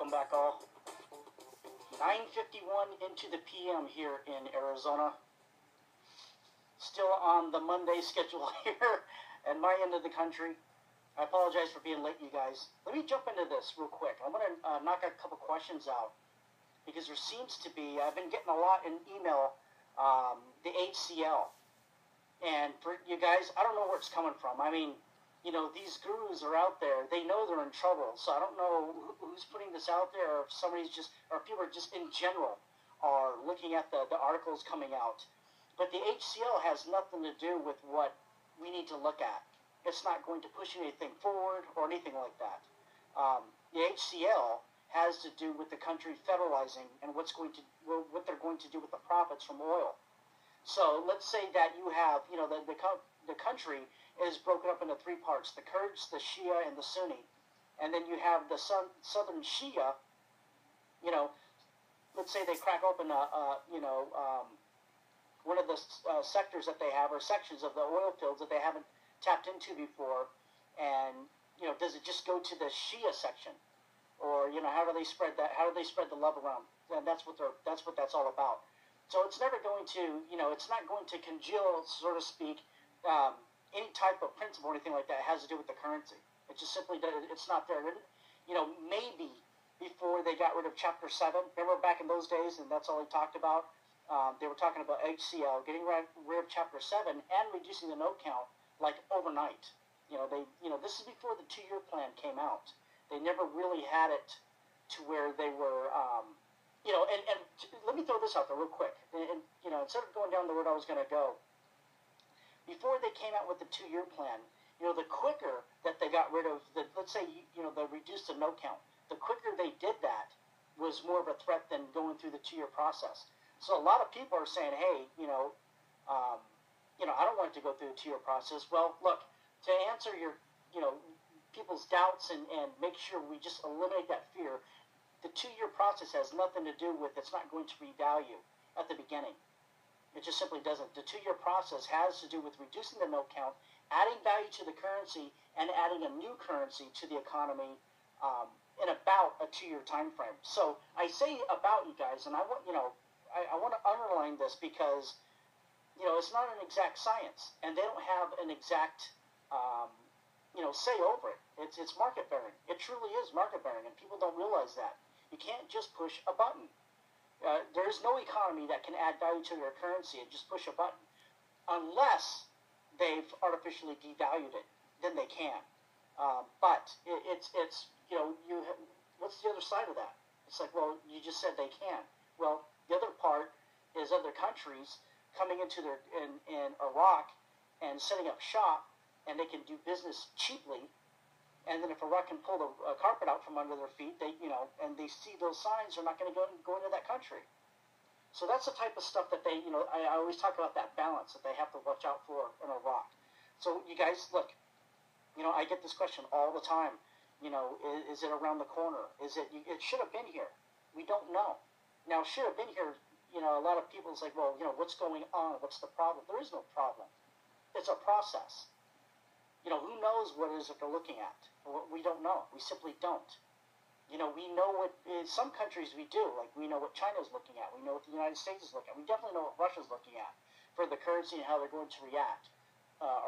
Welcome back all. 9:51 into the PM here in Arizona. Still on the Monday schedule here at my end of the country. I apologize for being late, you guys. Let me jump into this real quick. I'm going to knock a couple questions out because there seems to be, I've been getting a lot in email, the HCL. And for you guys, I don't know where it's coming from. I mean, you know, these gurus are out there. They know they're in trouble. So I don't know who's putting this out there, or if somebody's just, or people are just in general are looking at the articles coming out. But the HCL has nothing to do with what we need to look at. It's not going to push anything forward or anything like that. The HCL has to do with the country federalizing and what they're going to do with the profits from oil. So let's say that you have, you know, the country is broken up into three parts: the Kurds, the Shia, and the Sunni. And then you have the southern Shia. You know, let's say they crack open one of the sectors that they have, or sections of the oil fields that they haven't tapped into before, and you know, does it just go to the Shia section, or you know, how do they spread that? How do they spread the love around? And that's what that's all about. So it's never going to, you know, it's not going to congeal, so to speak, any type of principle or anything like that has to do with the currency. It just simply does. It's not there. You know, maybe before they got rid of Chapter 7, remember back in those days, and that's all they talked about. They were talking about HCL, getting rid of Chapter 7 and reducing the note count like overnight. You know, this is before the 2-year plan came out. They never really had it to where they were, you know, and let me throw this out there real quick. And you know, instead of going down the road I was going to go, before they came out with the 2-year plan, you know, the quicker that they got rid of the, let's say, you know, they reduced the note count, the quicker they did that was more of a threat than going through the 2-year process. So a lot of people are saying, hey, I don't want it to go through the 2-year process. Well, look, to answer your, you know, people's doubts and make sure we just eliminate that fear, the 2-year process has nothing to do with, it's not going to revalue at the beginning. It just simply doesn't. The 2-year process has to do with reducing the note count, adding value to the currency, and adding a new currency to the economy in about a 2-year time frame. So I say about, you guys, and I want, you know, I want to underline this because, you know, it's not an exact science, and they don't have an exact, you know, say over it. It's market bearing. It truly is market bearing, and people don't realize that. You can't just push a button. There is no economy that can add value to their currency and just push a button, unless they've artificially devalued it. Then they can. But it's you know, what's the other side of that? It's like, well, you just said they can. Well, the other part is other countries coming into in Iraq and setting up shop, and they can do business cheaply. And then if Iraq can pull the carpet out from under their feet, they, you know, and they see those signs, they're not going to go into that country. So that's the type of stuff that they, you know, I always talk about that balance that they have to watch out for in Iraq. So you guys, look, you know, I get this question all the time. You know, is it around the corner? It should have been here. We don't know. Now, should have been here, you know, a lot of people say, well, you know, what's going on? What's the problem? There is no problem. It's a process. You know, who knows what it is that they're looking at? We don't know. We simply don't. You know, we know what, in some countries we do. Like, we know what China's looking at. We know what the United States is looking at. We definitely know what Russia's looking at for the currency and how they're going to react.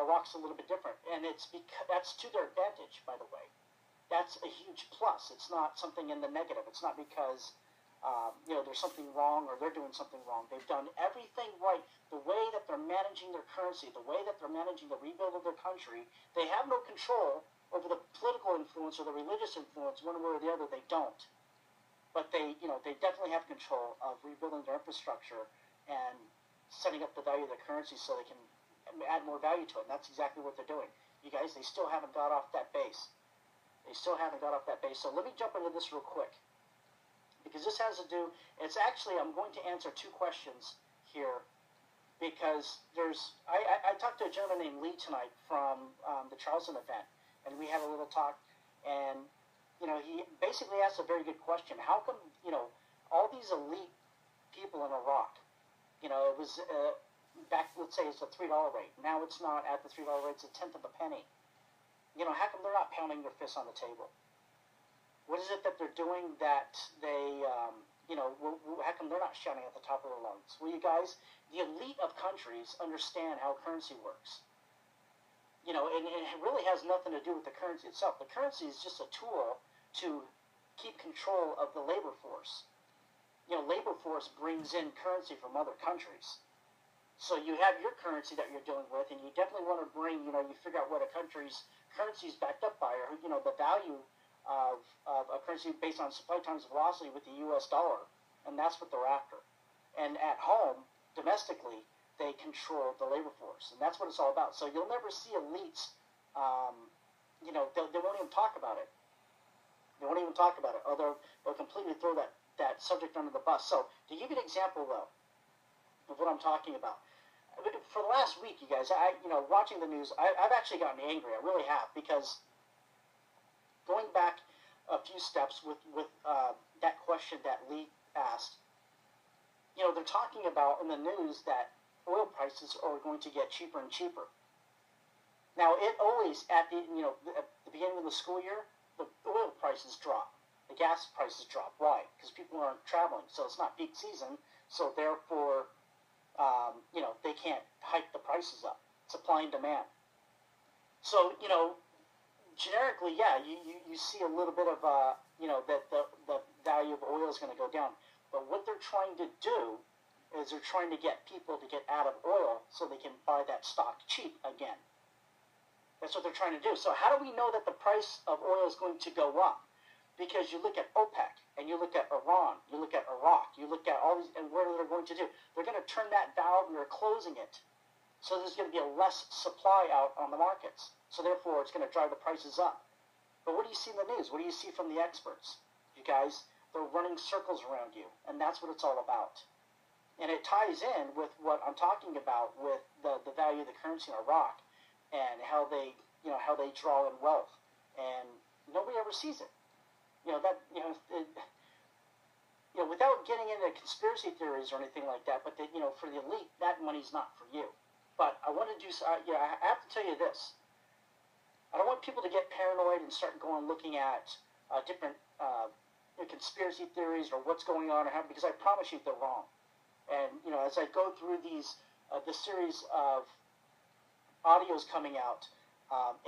Iraq's a little bit different. And it's because that's to their advantage, by the way. That's a huge plus. It's not something in the negative. It's not because, you know, there's something wrong or they're doing something wrong. They've done everything right. The way that they're managing their currency, the way that they're managing the rebuild of their country, they have no control over the political influence or the religious influence, one way or the other. They don't. But they, you know, they definitely have control of rebuilding their infrastructure and setting up the value of their currency so they can add more value to it. And that's exactly what they're doing. You guys, they still haven't got off that base. They still haven't got off that base. So let me jump into this real quick, because this has to do, it's actually, I'm going to answer 2 questions here, because there's, I talked to a gentleman named Lee tonight from the Charleston event, and we had a little talk, and, you know, he basically asked a very good question. How come, you know, all these elite people in Iraq, you know, it was back, let's say it's a $3 rate. Now it's not at the $3 rate, it's a tenth of a penny. You know, how come they're not pounding their fists on the table? What is it that they're doing that they, how come they're not shouting at the top of their lungs? Well, you guys, the elite of countries understand how currency works. And it really has nothing to do with the currency itself. The currency is just a tool to keep control of the labor force. Labor force brings in currency from other countries. So you have your currency that you're dealing with, and you definitely want to bring, you figure out what a country's currency is backed up by, or, the value of a currency based on supply times velocity with the U.S. dollar, and that's what they're after. And at home, domestically, they control the labor force, and that's what it's all about. So you'll never see elites, they won't even talk about it. They won't even talk about it, or they'll completely throw that subject under the bus. So to give you an example, though, of what I'm talking about, for the last week, you guys, watching the news, I've actually gotten angry. I really have, because going back a few steps with that question that Lee asked, they're talking about in the news that oil prices are going to get cheaper and cheaper. Now, it always, at the beginning of the school year, the oil prices drop. The gas prices drop. Why? Because people aren't traveling, so it's not peak season, so therefore, they can't hike the prices up. Supply and demand. So, generically, yeah, you see a little bit of, that the value of oil is going to go down. But what they're trying to do is they're trying to get people to get out of oil so they can buy that stock cheap again. That's what they're trying to do. So how do we know that the price of oil is going to go up? Because you look at OPEC, and you look at Iran, you look at Iraq, you look at all these, and what are they going to do? They're going to turn that valve, and they're closing it. So there's going to be a less supply out on the markets. So therefore, it's going to drive the prices up. But what do you see in the news? What do you see from the experts? You guys, they're running circles around you, and that's what it's all about. And it ties in with what I'm talking about with the value of the currency in Iraq and how they draw in wealth, and nobody ever sees it. Without getting into conspiracy theories or anything like that, but for the elite, that money's not for you. But I want to do. I have to tell you this. I don't want people to get paranoid and start looking at different conspiracy theories or what's going on, because I promise you they're wrong. And as I go through this series of audios coming out,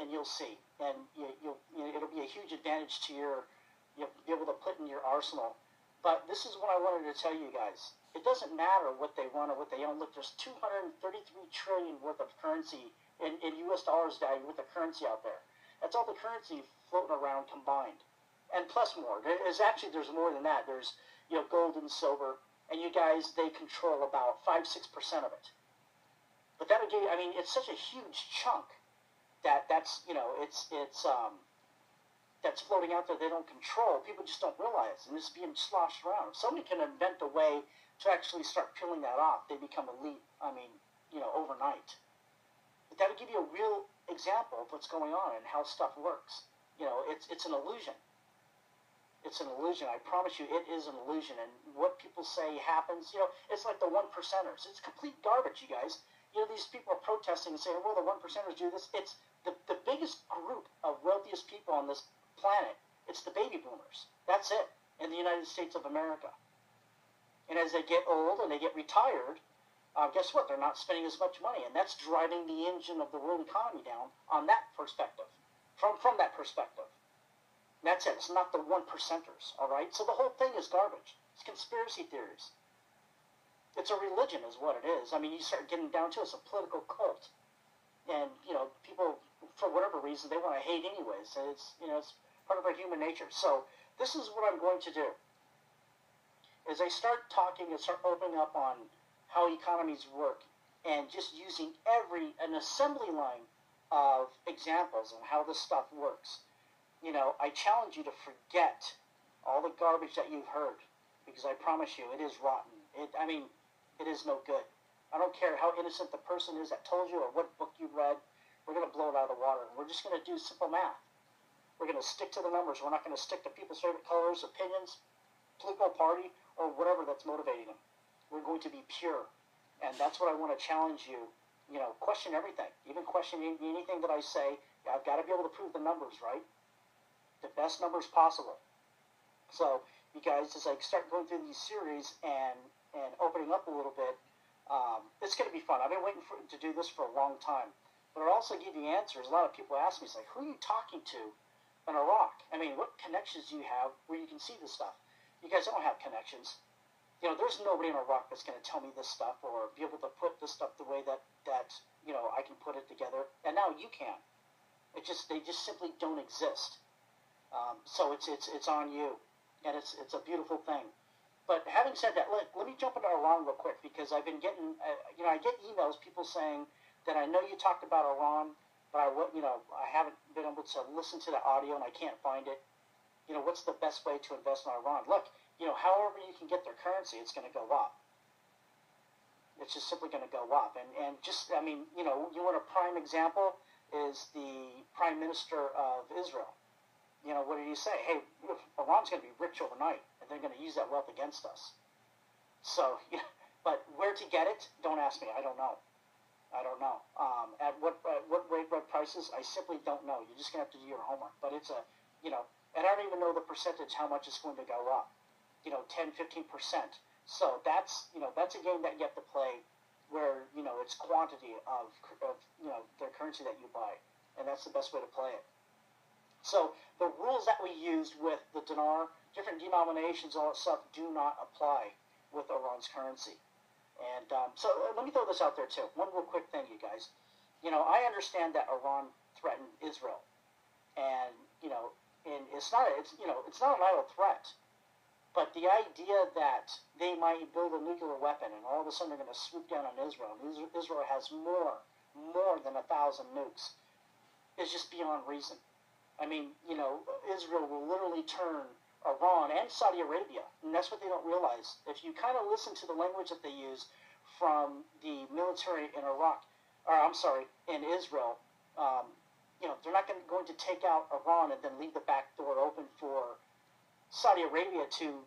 and you'll see, and it'll be a huge advantage to you'll be able to put in your arsenal. But this is what I wanted to tell you guys. It doesn't matter what they want or what they own. Look, there's $233 trillion worth of currency in U.S. dollars value with the currency out there. That's all the currency floating around combined, and plus more. There's more than that. There's gold and silver, and you guys, they control about 5-6% of it. But that'll give you, it's such a huge chunk that's floating out there they don't control. People just don't realize, and it's being sloshed around. If somebody can invent a way to actually start peeling that off, they become elite, overnight. But that'll give you a real example of what's going on and how stuff works. It's an illusion. It's an illusion. I promise you, it is an illusion. And what people say happens, it's like the 1%ers. It's complete garbage, you guys. These people are protesting and saying, well, the 1%ers do this. It's the biggest group of wealthiest people on this planet. It's the baby boomers. That's it, in the United States of America. And as they get old and they get retired, guess what? They're not spending as much money. And that's driving the engine of the world economy down on that perspective, from that perspective. And that's it. It's not the 1%ers, all right? So the whole thing is garbage. It's conspiracy theories. It's a religion is what it is. You start getting down to it, it's a political cult. And, people, for whatever reason, they want to hate anyways. And it's part of our human nature. So this is what I'm going to do. As I start talking and start opening up on how economies work and just using an assembly line of examples on how this stuff works, I challenge you to forget all the garbage that you've heard, because I promise you, it is rotten. It is no good. I don't care how innocent the person is that told you or what book you read. We're going to blow it out of the water. We're just going to do simple math. We're going to stick to the numbers. We're not going to stick to people's favorite colors, opinions, political party, or whatever that's motivating them. We're going to be pure. And that's what I want to challenge you. Question everything. Even question anything that I say. I've got to be able to prove the numbers, right? The best numbers possible. So you guys just like start going through these series and opening up a little bit. It's going to be fun. I've been waiting to do this for a long time. But it'll also give you answers. A lot of people ask me, it's like, who are you talking to in Iraq? I mean, what connections do you have where you can see this stuff? You guys don't have connections. There's nobody in Iraq that's going to tell me this stuff or be able to put this stuff the way that I can put it together. And now you can. They just simply don't exist. So it's on you, and it's a beautiful thing. But having said that, let me jump into Iran real quick, because I've been getting, I get emails, people saying that I know you talked about Iran, but I haven't been able to listen to the audio and I can't find it. What's the best way to invest in Iran? Look, however you can get their currency, it's going to go up. It's just simply going to go up. And just, you want a prime example is the Prime Minister of Israel. What did he say? Hey, Iran's going to be rich overnight, and they're going to use that wealth against us. So, but where to get it? Don't ask me. I don't know. At what rate, what prices? I simply don't know. You're just going to have to do your homework. But it's and I don't even know the percentage how much it's going to go up. 10, 15%. So that's a game that you have to play where it's quantity of their currency that you buy, and that's the best way to play it. So the rules that we used with the dinar, different denominations, all that stuff, do not apply with Iran's currency. And so let me throw this out there too. One real quick thing, you guys. I understand that Iran threatened Israel, and and it's not an idle threat. But the idea that they might build a nuclear weapon and all of a sudden they're going to swoop down on Israel, and Israel has more than 1,000 nukes, is just beyond reason. I mean, Israel will literally turn Iran and Saudi Arabia, and that's what they don't realize. If you kind of listen to the language that they use from the military in in Israel, they're not going to take out Iran and then leave the back door open for Saudi Arabia to,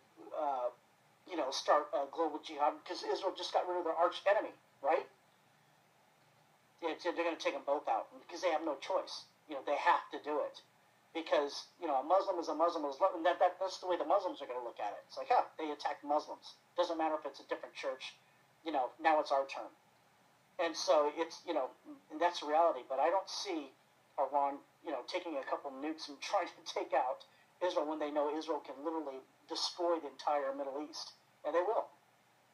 start a global jihad, because Israel just got rid of their arch enemy, right? They're going to take them both out because they have no choice. They have to do it because, a Muslim is a Muslim. And that's the way the Muslims are going to look at it. It's like, they attacked Muslims. Doesn't matter if it's a different church. Now it's our turn. And so it's, and that's the reality. But I don't see Iran, taking a couple nukes and trying to take out Israel when they know Israel can literally destroy the entire Middle East, and they will.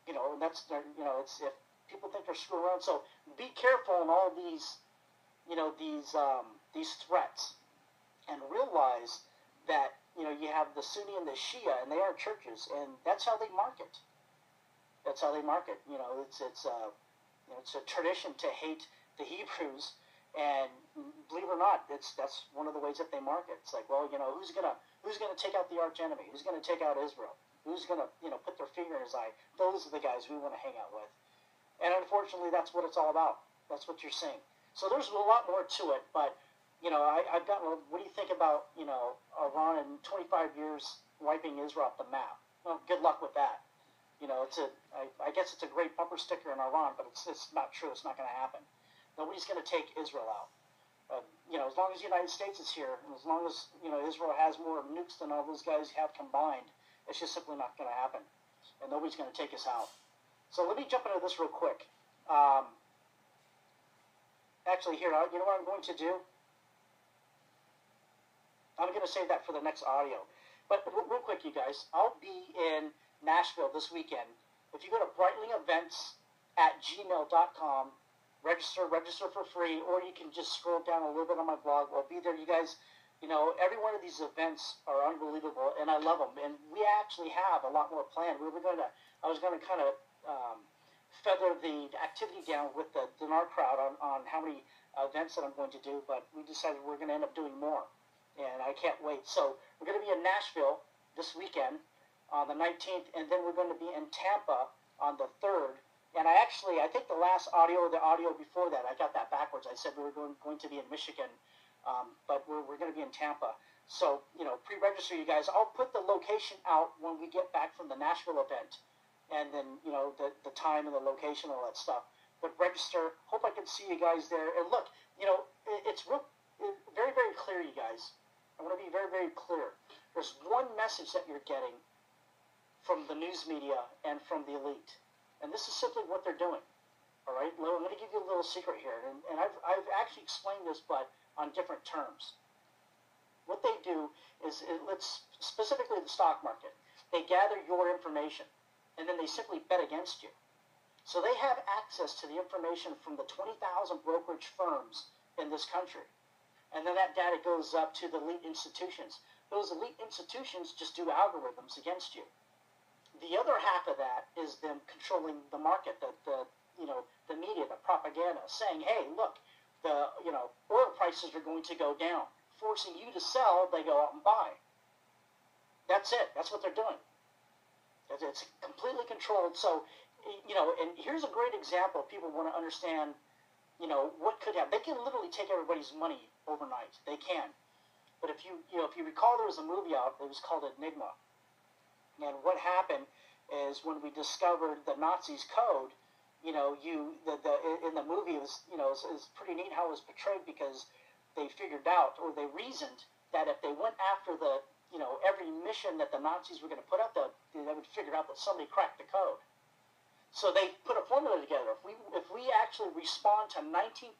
And that's it's if people think they're screwing around. So be careful in all these, these threats, and realize that you have the Sunni and the Shia, and they are churches, and that's how they market. That's how they market. It's a tradition to hate the Hebrews. And believe it or not, that's one of the ways that they market. It's like, well, who's gonna take out the arch enemy? Who's gonna take out Israel? Who's gonna put their finger in his eye? Those are the guys we want to hang out with. And unfortunately, that's what it's all about. That's what you're seeing. So there's a lot more to it. But I've gotten. What do you think about Iran in 25 years wiping Israel off the map? Well, good luck with that. I guess it's a great bumper sticker in Iran, but it's not true. It's not going to happen. Nobody's going to take Israel out. As long as the United States is here, and as long as Israel has more nukes than all those guys have combined, it's just simply not going to happen, and nobody's going to take us out. So let me jump into this real quick. Actually, here, what I'm going to do? I'm going to save that for the next audio. But real quick, you guys, I'll be in Nashville this weekend. If you go to BreitlingEvents@gmail.com, register for free, or you can just scroll down a little bit on my blog. I'll be there, you guys. Every one of these events are unbelievable, and I love them. And we actually have a lot more planned. I was going to kind of feather the activity down with the dinar crowd on how many events that I'm going to do, but we decided we're going to end up doing more, and I can't wait. So we're going to be in Nashville this weekend on the 19th, and then we're going to be in Tampa on the 3rd. And I think the last audio, or the audio before that, I got that backwards. I said we were going to be in Michigan, but we're going to be in Tampa. So, pre-register, you guys. I'll put the location out when we get back from the Nashville event, and then, the time and the location, all that stuff. But register. Hope I can see you guys there. And look, it's very, very clear, you guys. I want to be very, very clear. There's one message that you're getting from the news media and from the elite. And this is simply what they're doing. All right? I'm going to give you a little secret here. And I've actually explained this, but on different terms. What they do is, let's specifically the stock market, they gather your information, and then they simply bet against you. So they have access to the information from the 20,000 brokerage firms in this country. And then that data goes up to the elite institutions. Those elite institutions just do algorithms against you. The other half of that is them controlling the market, the media, the propaganda, saying, hey, look, the oil prices are going to go down. Forcing you to sell, they go out and buy. That's it. That's what they're doing. It's completely controlled. So, and here's a great example. People want to understand, what could happen. They can literally take everybody's money overnight. They can. But if you recall, there was a movie out. It was called Enigma. And what happened is when we discovered the Nazis' code, in the movie, it was pretty neat how it was portrayed, because they figured out, or they reasoned, that if they went after every mission that the Nazis were going to put out, they would figure out that somebody cracked the code. So they put a formula together. If we actually respond to 19%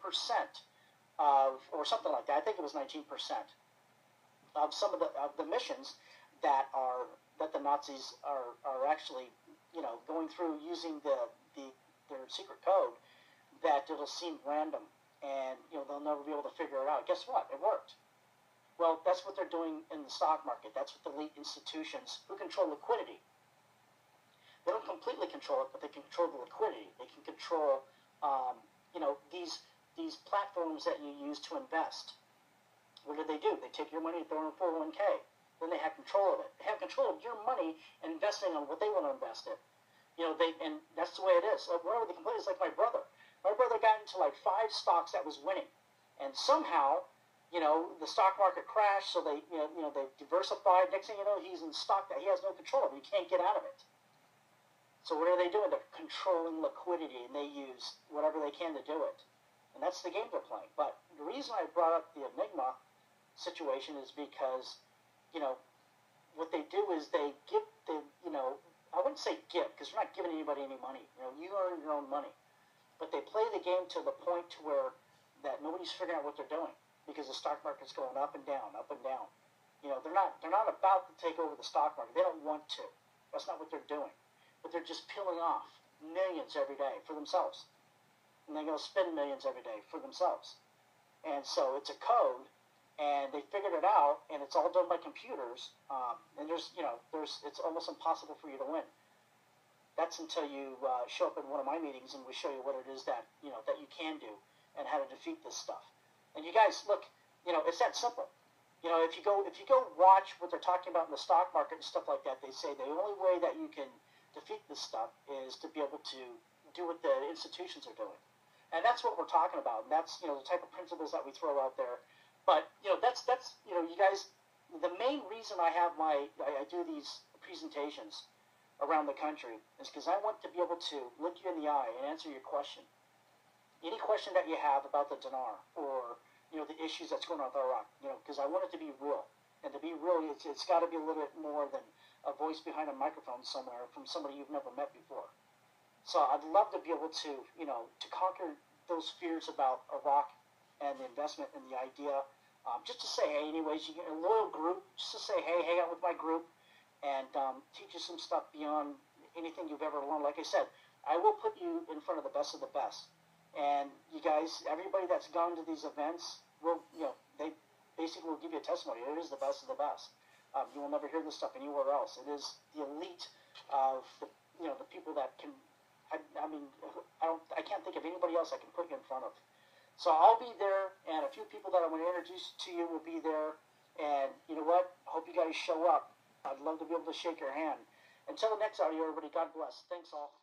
of, or something like that, I think it was 19% of some of the missions that the Nazis are actually going through using their secret code, that it'll seem random, and they'll never be able to figure it out. Guess what? It worked. Well, that's what they're doing in the stock market. That's what the elite institutions who control liquidity. They don't completely control it, but they can control the liquidity. They can control, these platforms that you use to invest. What do? They take your money and throw it in a 401k. Then they have control of it. They have control of your money and investing on what they want to invest in. And that's the way it is. One of the complaints is like my brother. My brother got into like 5 stocks that was winning, and somehow, the stock market crashed. So they diversified. Next thing you know, he's in stock that he has no control of. He can't get out of it. So what are they doing? They're controlling liquidity, and they use whatever they can to do it. And that's the game they're playing. But the reason I brought up the Enigma situation is because, what they do is they give I wouldn't say give, because they're not giving anybody any money. You earn your own money. But they play the game to the point to where that nobody's figuring out what they're doing, because the stock market's going up and down, up and down. They're not about to take over the stock market. They don't want to. That's not what they're doing. But they're just peeling off millions every day for themselves. And they're going to spend millions every day for themselves. And so it's a code, and they figured it out, and it's all done by computers. And it's almost impossible for you to win. That's until you show up in one of my meetings, and we show you what it is that you can do and how to defeat this stuff. And you guys, look, it's that simple. If you go watch what they're talking about in the stock market and stuff like that, they say the only way that you can defeat this stuff is to be able to do what the institutions are doing. And that's what we're talking about. And that's, the type of principles that we throw out there. But, that's you guys, the main reason I do these presentations around the country is because I want to be able to look you in the eye and answer your question. Any question that you have about the dinar, or the issues that's going on with Iraq, because I want it to be real. And to be real, it's got to be a little bit more than a voice behind a microphone somewhere from somebody you've never met before. So I'd love to be able to, to conquer those fears about Iraq and the investment and the idea. Just to say, hey, anyways, you get a loyal group, just to say, hey, hang out with my group, and teach you some stuff beyond anything you've ever learned. Like I said, I will put you in front of the best of the best. And you guys, everybody that's gone to these events, they basically will give you a testimony. It is the best of the best. You will never hear this stuff anywhere else. It is the elite of the people that can. I can't think of anybody else I can put you in front of. So I'll be there, and a few people that I'm going to introduce to you will be there. And you know what? I hope you guys show up. I'd love to be able to shake your hand. Until the next audio, everybody, God bless. Thanks all.